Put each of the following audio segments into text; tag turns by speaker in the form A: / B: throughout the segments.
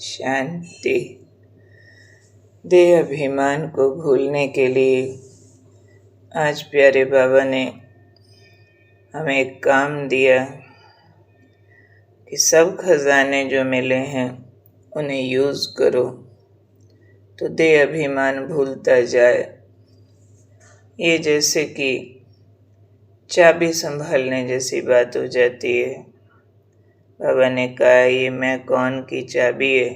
A: शांति। देह अभिमान को भूलने के लिए आज प्यारे बाबा ने हमें एक काम दिया कि सब खजाने जो मिले हैं उन्हें यूज़ करो तो देह अभिमान भूलता जाए। ये जैसे कि चाबी संभालने जैसी बात हो जाती है। बाबा ने कहा ये मैं कौन की चाबी है।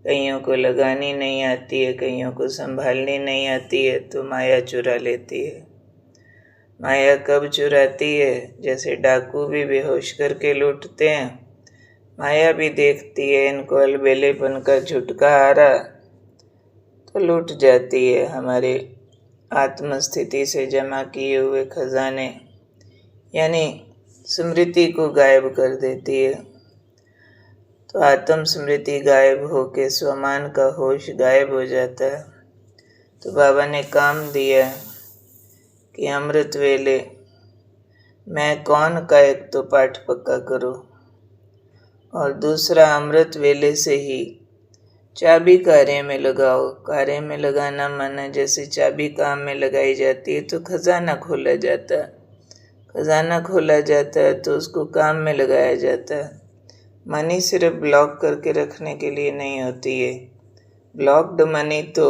A: कईयों को लगानी नहीं आती है, कईयों को संभालनी नहीं आती है, तो माया चुरा लेती है। माया कब चुराती है? जैसे डाकू भी बेहोश करके लूटते हैं, माया भी देखती है इनको अलबेलेपन का झुटका आ रहा तो लूट जाती है हमारे आत्मस्थिति से जमा किए हुए खजाने, यानी स्मृति को गायब कर देती है। तो आत्म स्मृति गायब होके स्वमान का होश गायब हो जाता है। तो बाबा ने काम दिया कि अमृत वेले मैं कौन का एक तो पाठ पक्का करो, और दूसरा अमृत वेले से ही चाबी कार्य में लगाओ। कार्य में लगाना माना जैसे चाबी काम में लगाई जाती है तो खजाना खोला जाता है। खजाना खोला जाता है तो उसको काम में लगाया जाता है। मनी सिर्फ ब्लॉक करके रखने के लिए नहीं होती है। ब्लॉक्ड मनी तो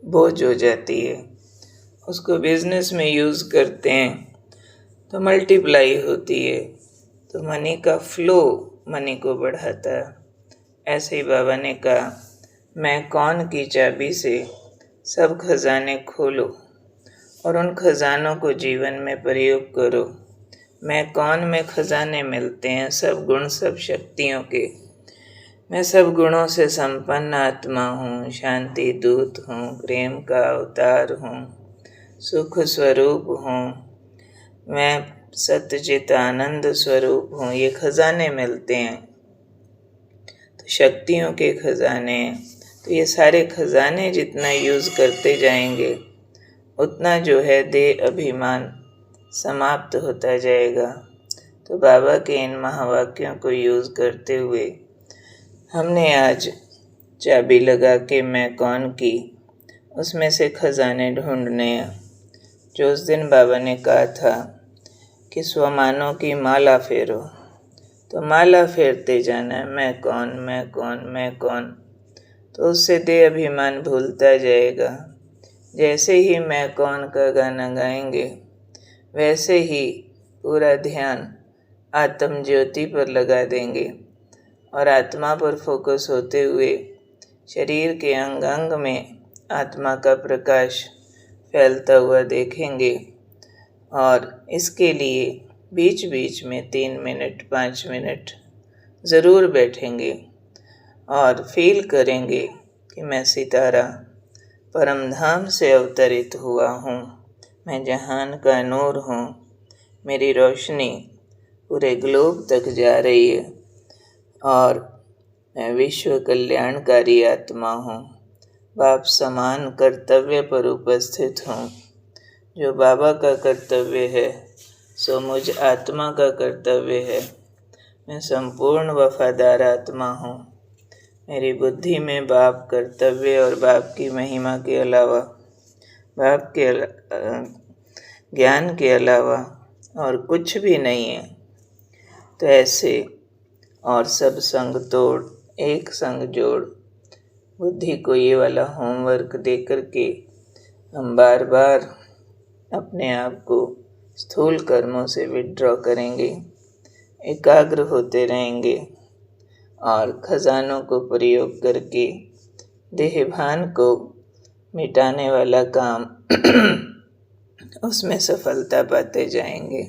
A: बोझ हो जाती है, उसको बिजनेस में यूज़ करते हैं तो मल्टीप्लाई होती है। तो मनी का फ्लो मनी को बढ़ाता है। ऐसे ही बाबा ने कहा मैं कौन की चाबी से सब खजाने खोलो और उन खजानों को जीवन में प्रयोग करो। मैं कौन में खजाने मिलते हैं, सब गुण सब शक्तियों के। मैं सब गुणों से संपन्न आत्मा हूँ, शांति दूत हूँ, प्रेम का अवतार हूँ, सुख स्वरूप हूँ, मैं सत्यचित आनंद स्वरूप हूँ। ये खजाने मिलते हैं तो शक्तियों के खजाने। तो ये सारे खजाने जितना यूज़ करते जाएंगे उतना जो है देह अभिमान समाप्त होता जाएगा। तो बाबा के इन महावाक्यों को यूज़ करते हुए हमने आज चाबी लगा के मैं कौन की उसमें से खजाने ढूंढने हैं। जो उस दिन बाबा ने कहा था कि स्वमानों की माला फेरो, तो माला फेरते जाना है मैं कौन मैं कौन मैं कौन। तो उससे देह अभिमान भूलता जाएगा। जैसे ही मैं कौन का गाना गाएंगे वैसे ही पूरा ध्यान आत्म ज्योति पर लगा देंगे और आत्मा पर फोकस होते हुए शरीर के अंग अंग में आत्मा का प्रकाश फैलता हुआ देखेंगे। और इसके लिए बीच बीच में 3 मिनट 5 मिनट ज़रूर बैठेंगे और फील करेंगे कि मैं सितारा परमधाम से अवतरित हुआ हूँ, मैं जहान का नूर हूँ, मेरी रोशनी पूरे ग्लोब तक जा रही है और मैं विश्व कल्याणकारी आत्मा हूँ। बाप समान कर्तव्य पर उपस्थित हूँ। जो बाबा का कर्तव्य है सो मुझ आत्मा का कर्तव्य है। मैं संपूर्ण वफादार आत्मा हूँ। मेरी बुद्धि में बाप कर्तव्य और बाप की महिमा के अलावा, बाप के ज्ञान के अलावा और कुछ भी नहीं है। तो ऐसे और सब संग तोड़ एक संग जोड़ बुद्धि को ये वाला होमवर्क दे करके हम बार बार अपने आप को स्थूल कर्मों से विड्रॉ करेंगे, एकाग्र होते रहेंगे और खजानों को प्रयोग करके देहभान को मिटाने वाला काम उसमें सफलता पाते जाएंगे।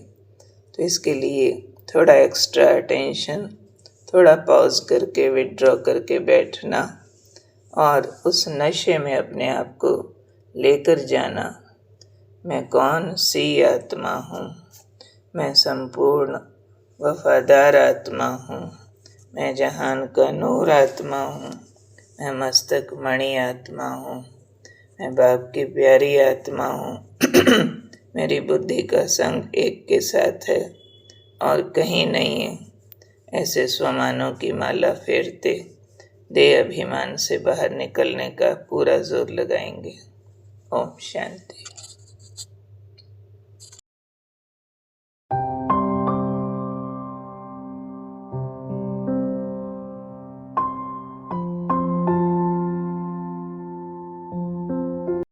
A: तो इसके लिए थोड़ा एक्स्ट्रा अटेंशन, थोड़ा पॉज करके विड्रॉ करके बैठना और उस नशे में अपने आप को लेकर जाना। मैं कौन सी आत्मा हूँ, मैं संपूर्ण वफादार आत्मा हूँ, मैं जहान का नूर आत्मा हूँ, मैं मस्तक मणि आत्मा हूँ, मैं बाप की प्यारी आत्मा हूँ। मेरी बुद्धि का संग एक के साथ है और कहीं नहीं है। ऐसे स्वमानों की माला फेरते देह अभिमान से बाहर निकलने का पूरा जोर लगाएंगे। ओम शांति।